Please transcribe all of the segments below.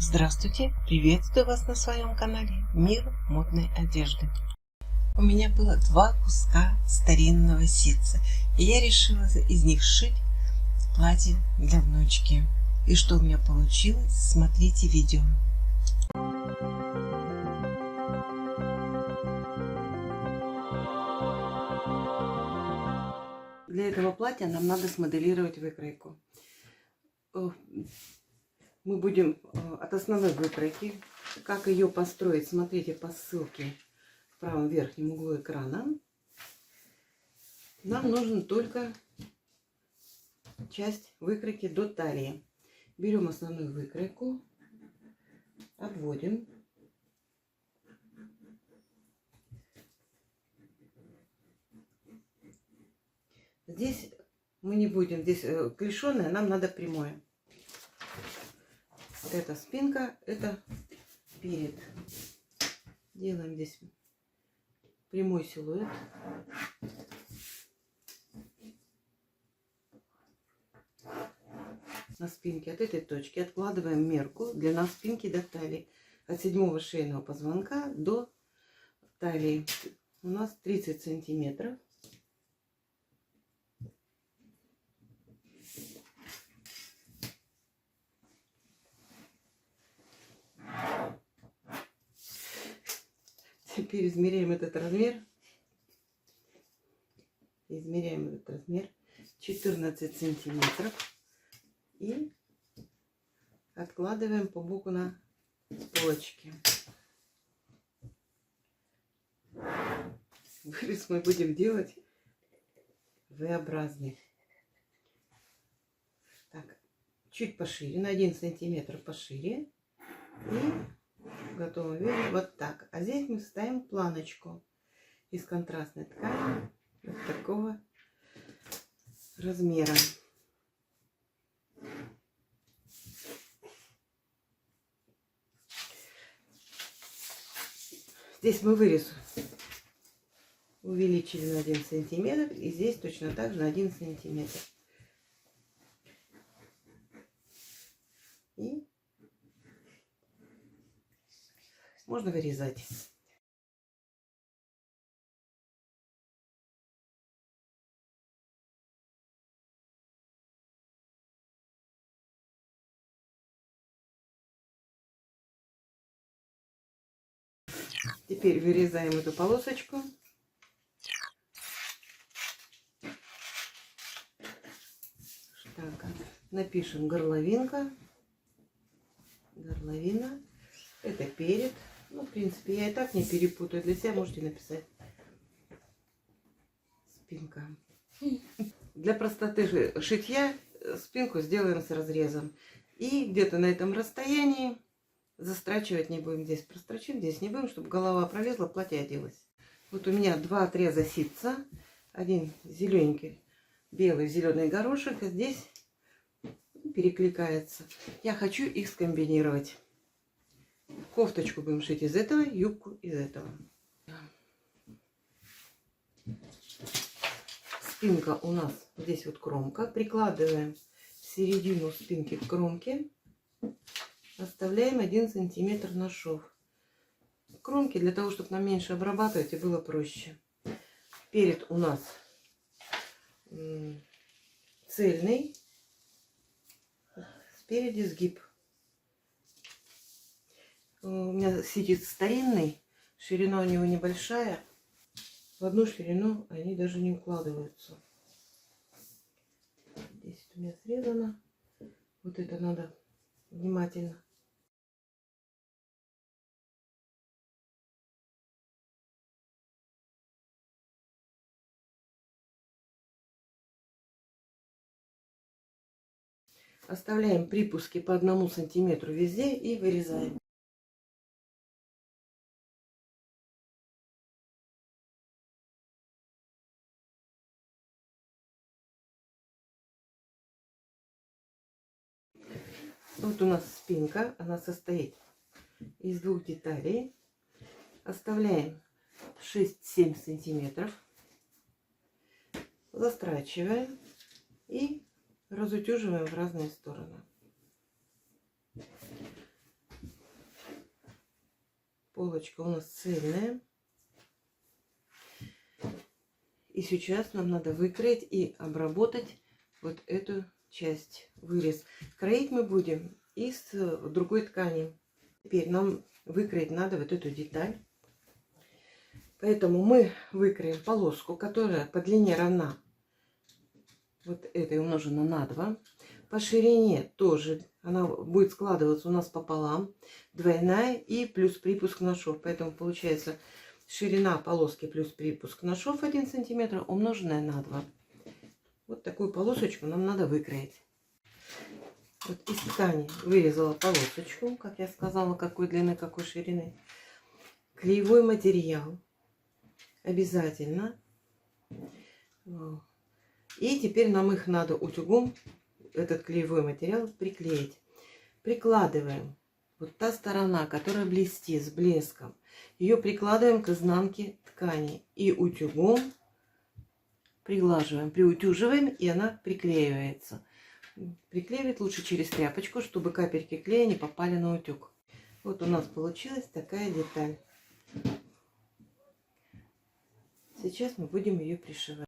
Здравствуйте! Приветствую вас на своем канале Мир модной одежды. У меня было два куска старинного ситца, и я решила из них сшить платье для внучки. И что у меня получилось, смотрите видео. Для этого платья нам надо смоделировать выкройку. Мы будем от основной выкройки, как ее построить, смотрите по ссылке в правом верхнем углу экрана. Нам нужно только часть выкройки до талии. Берем основную выкройку, обводим. Здесь мы не будем, здесь клешеное, нам надо прямое. Это спинка, это перед. Делаем здесь прямой силуэт. На спинке от этой точки откладываем мерку длина спинки до талии. От 7-го шейного позвонка до талии у нас 30 сантиметров. Теперь измеряем этот размер. Измеряем этот размер 14 сантиметров. И откладываем по боку на полочке. Вырез мы будем делать V-образный. Так, чуть пошире, на 1 сантиметр пошире. И в готовом виде вот так. А здесь мы ставим планочку из контрастной ткани вот такого размера. Здесь мы вырез увеличили на 1 сантиметр, и здесь точно так же на 1 сантиметр. И можно вырезать. Теперь вырезаем эту полосочку. Так, напишем горловинка. Горловина. Это перед. Ну, в принципе, я и так не перепутаю. Для себя можете написать спинка. Для простоты шитья спинку сделаем с разрезом. И где-то на этом расстоянии застрачивать не будем. Здесь прострочим, здесь не будем, чтобы голова пролезла, платье оделось. Вот у меня два отреза ситца. Один зелененький, белый, зеленый горошек. А здесь перекликается. Я хочу их скомбинировать. Кофточку будем шить из этого, юбку из этого. Спинка у нас здесь вот кромка. Прикладываем середину спинки к кромке. Оставляем 1 сантиметр на шов. Кромки для того, чтобы нам меньше обрабатывать и было проще. Перед у нас цельный. Спереди сгиб. У меня ситец старинный. Ширина у него небольшая. В одну ширину они даже не укладываются. Здесь у меня срезано. Вот это надо внимательно. Оставляем припуски по 1 сантиметру везде и вырезаем. Вот у нас спинка, она состоит из 2 деталей. Оставляем 6-7 сантиметров. Застрачиваем и разутюживаем в разные стороны. полочка у нас цельная. И сейчас нам надо выкроить и обработать вот эту часть, вырез. Кроить мы будем из другой ткани. Теперь нам выкроить надо вот эту деталь. Поэтому мы выкроем полоску, которая по длине равна вот этой умножена на 2. По ширине тоже она будет складываться у нас пополам. Двойная и плюс припуск на шов. Поэтому получается ширина полоски плюс припуск на шов 1 сантиметр умноженная на 2. Вот такую полосочку нам надо выкроить. Вот из ткани вырезала полосочку, как я сказала, какой длины, какой ширины. Клеевой материал обязательно. И теперь нам их надо утюгом, этот клеевой материал, приклеить. Прикладываем. Вот та сторона, которая блестит с блеском, ее прикладываем к изнанке ткани и утюгом приглаживаем, приутюживаем, и она приклеивается. Приклеивать лучше через тряпочку, чтобы капельки клея не попали на утюг. Вот у нас получилась такая деталь. Сейчас мы будем ее пришивать.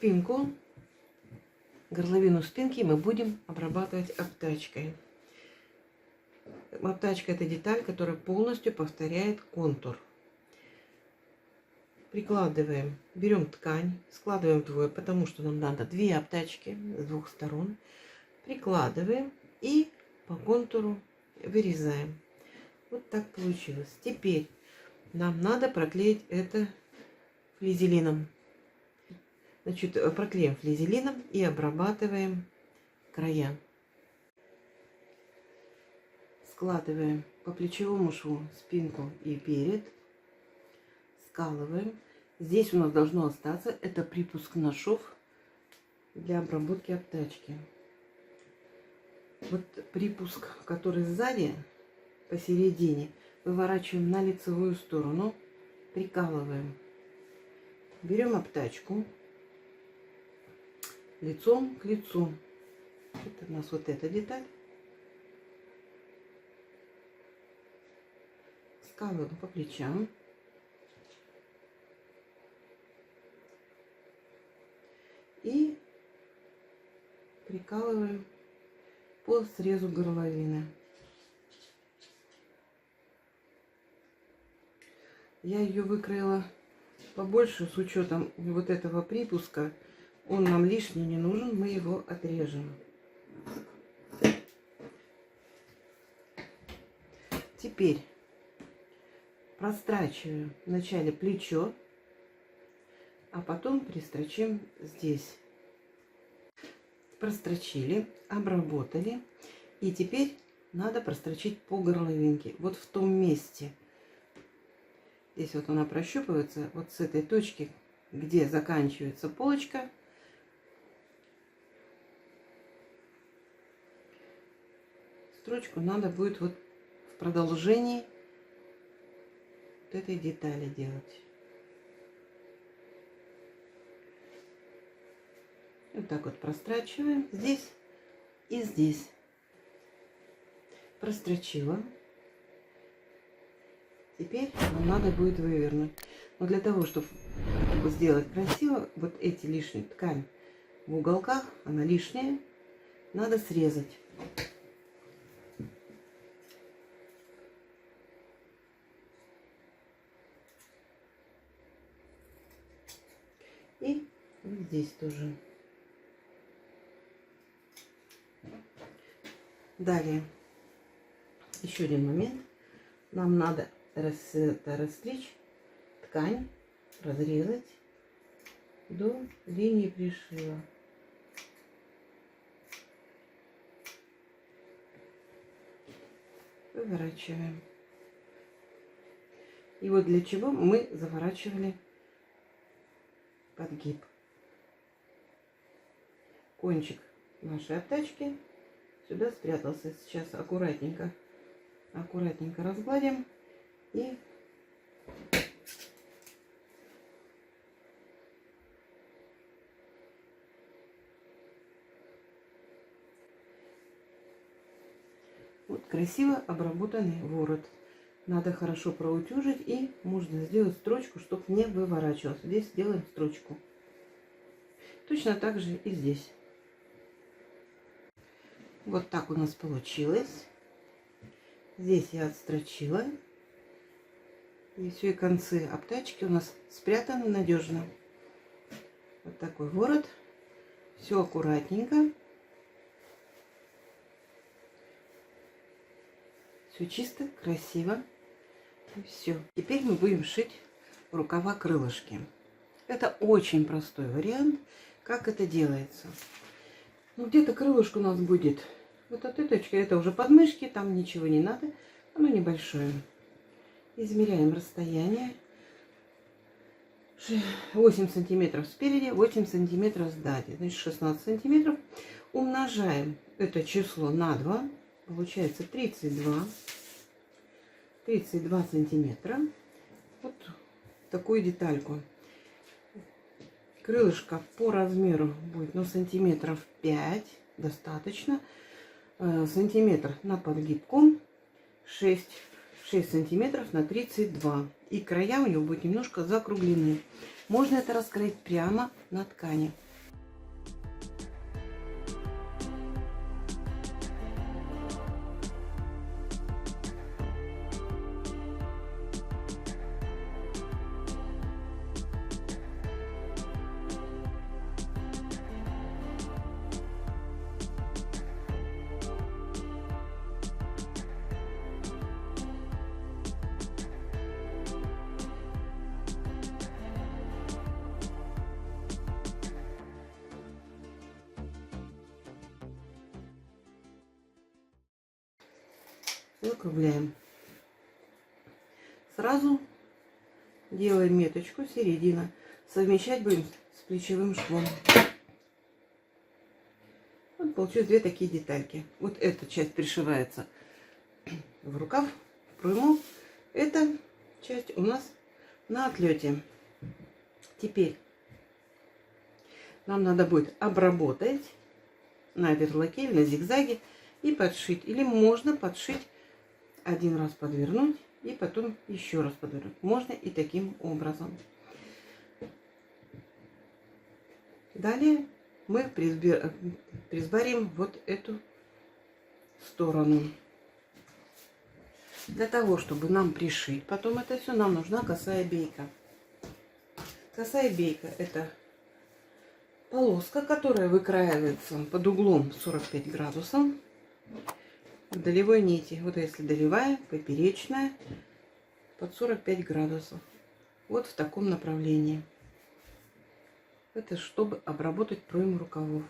Спинку, горловину спинки мы будем обрабатывать обтачкой. Обтачка — это деталь, которая полностью повторяет контур. Прикладываем, берем ткань, складываем вдвое, потому что нам надо 2 обтачки с 2 сторон. Прикладываем и по контуру вырезаем. Вот так получилось. Теперь нам надо проклеить это флизелином. Значит, проклеим флизелином и обрабатываем края. Складываем по плечевому шву спинку и перед. Скалываем. Здесь у нас должно остаться это припуск на шов для обработки обтачки. Вот припуск, который сзади, посередине, выворачиваем на лицевую сторону, прикалываем. Берем обтачку лицом к лицу. Это у нас вот эта деталь. Скалываем по плечам. И прикалываем по срезу горловины. Я ее выкроила побольше с учетом вот этого припуска. Он нам лишний не нужен, мы его отрежем. Теперь прострачиваем вначале плечо, а потом пристрочим здесь. Прострочили, обработали. И теперь надо прострочить по горловинке. Вот в том месте. Здесь вот она прощупывается. Вот с этой точки, где заканчивается полочка. Строчку надо будет вот в продолжении вот этой детали делать. Вот так вот прострачиваем здесь и здесь. Прострочила. Теперь нам надо будет вывернуть. Но для того, чтобы сделать красиво, вот эти лишние ткань в уголках, она лишняя, надо срезать. И вот здесь тоже. Далее, еще один момент. Нам надо расстричь ткань, разрезать до линии пришива. Выворачиваем. И вот для чего мы заворачивали подгиб. Кончик нашей обтачки сюда спрятался. Сейчас аккуратненько разгладим и вот красиво обработанный ворот. Надо хорошо проутюжить, и можно сделать строчку, чтобы не выворачивалось. Здесь делаем строчку. Точно так же и здесь. Вот так у нас получилось. Здесь я отстрочила. И все, и концы обтачки у нас спрятаны надежно. Вот такой ворот. Все аккуратненько. Все чисто, красиво. И все. Теперь мы будем шить рукава крылышки. Это очень простой вариант, как это делается. Ну, где-то крылышко у нас будет вот от этой точки. Это уже подмышки, там ничего не надо. Оно небольшое. Измеряем расстояние. 8 сантиметров спереди, 8 сантиметров сзади. Значит, 16 сантиметров. Умножаем это число на 2. Получается 32 сантиметра. Вот такую детальку. Крылышко по размеру будет, ну, сантиметров 5 достаточно. Сантиметр на подгибку, 6 сантиметров на 32. И края у него будут немножко закруглены. Можно это раскроить прямо на ткани. закругляем. Сразу делаем меточку середина. Совмещать будем с плечевым швом. Вот получилось две такие детальки. Вот эта часть пришивается в рукав, в пройму. Эта часть у нас на отлете. Теперь нам надо будет обработать на верлаке или на зигзаге и подшить. Или можно подшить, один раз подвернуть и потом еще раз подвернуть. Можно и таким образом. Далее мы присборим вот эту сторону. Для того, чтобы нам пришить потом это все, нам нужна косая бейка. Косая бейка — это полоска, которая выкраивается под углом 45 градусов к долевой нити. Вот если долевая, поперечная, под 45 градусов. Вот в таком направлении. Это чтобы обработать пройму рукавов.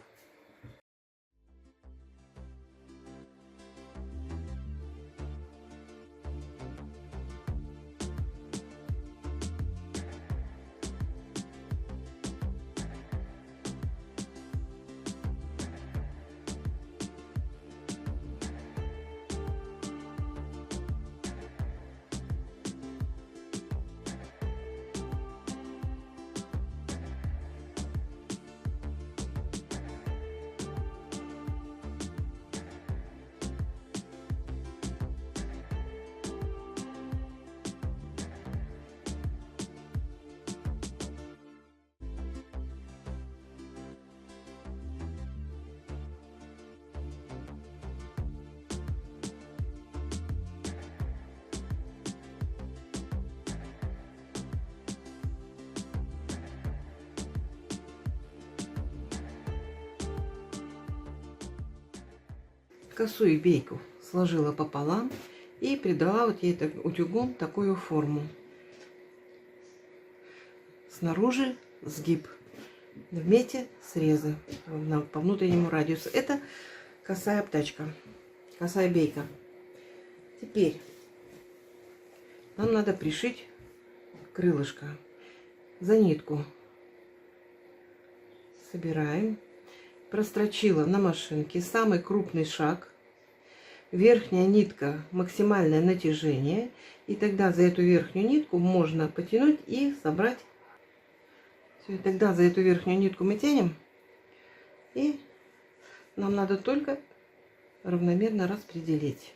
Косую бейку сложила пополам и придала вот ей утюгом такую форму. Снаружи сгиб, вместе срезы по внутреннему радиусу. Это косая обтачка, косая бейка. Теперь нам надо пришить крылышко. За нитку собираем. Прострочила на машинке самый крупный шаг. Верхняя нитка, максимальное натяжение. И тогда за эту верхнюю нитку можно потянуть и собрать. Все, и тогда за эту верхнюю нитку мы тянем. И нам надо только равномерно распределить.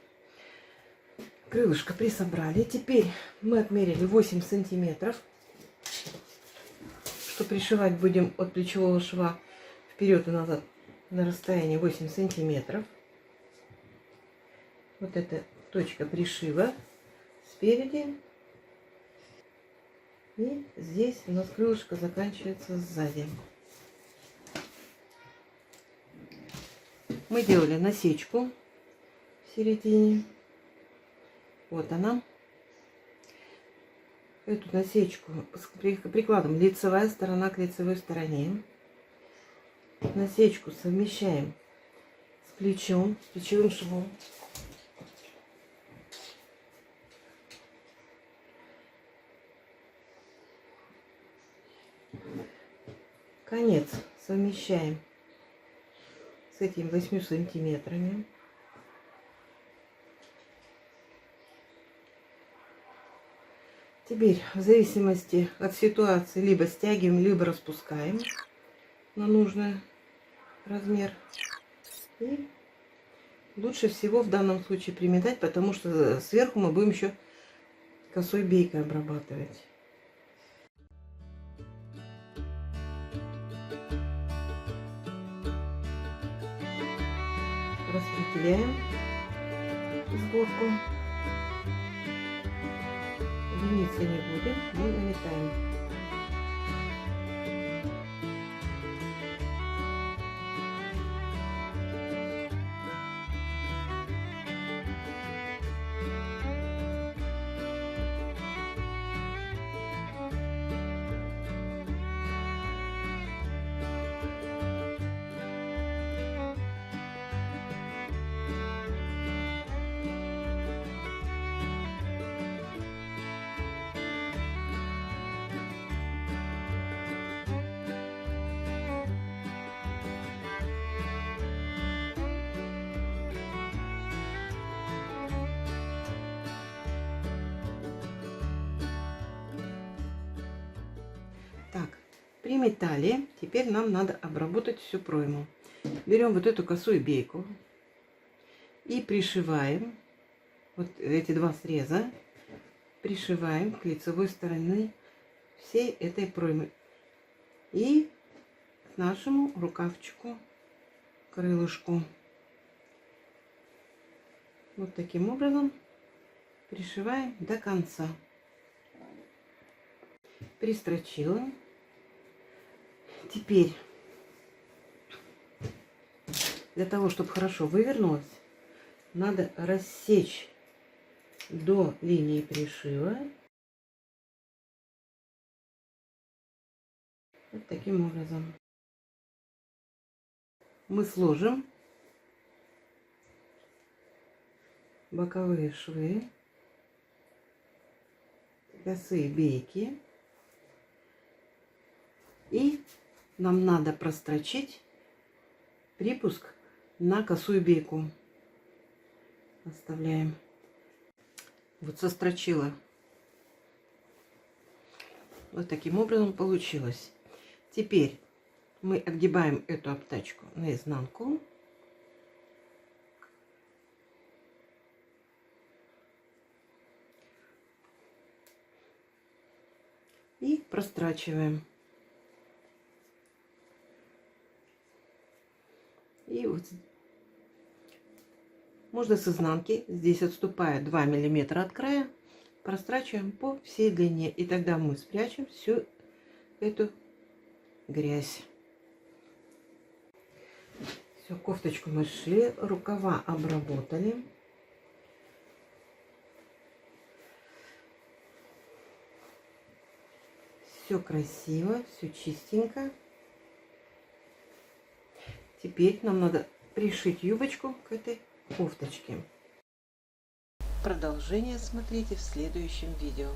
Крылышко присобрали. Теперь мы отмерили 8 сантиметров. Что пришивать будем от плечевого шва вперед и назад на расстоянии 8 сантиметров. Вот эта точка пришива спереди. И здесь у нас крылышко заканчивается сзади. Мы делали насечку в середине. Вот она. Эту насечку с прикладом лицевая сторона к лицевой стороне. Насечку совмещаем с плечом, с плечевым швом. Конец совмещаем с этими 8 сантиметрами. Теперь в зависимости от ситуации либо стягиваем, либо распускаем на нужный размер. И лучше всего в данном случае приметать, потому что сверху мы будем еще косой бейкой обрабатывать. Распределяем сборку. Лениться не будем, мы наметаем. Так, приметали. Теперь нам надо обработать всю пройму. Берем вот эту косую бейку и пришиваем вот эти два среза. Пришиваем к лицевой стороне всей этой проймы. И к нашему рукавчику, крылышку. Вот таким образом пришиваем до конца. Пристрочила. Теперь для того, чтобы хорошо вывернулось, надо рассечь до линии пришива. Вот таким образом. Мы сложим боковые швы, косые бейки, и нам надо прострочить припуск на косую бейку. Оставляем. Вот сострочила. Вот таким образом получилось. Теперь мы отгибаем эту обтачку наизнанку. И прострачиваем. И вот можно с изнанки, здесь отступая 2 миллиметра от края, прострачиваем по всей длине. И тогда мы спрячем всю эту грязь. Все, кофточку мы сшили, рукава обработали. Все красиво, все чистенько. Теперь нам надо пришить юбочку к этой кофточке. Продолжение смотрите в следующем видео.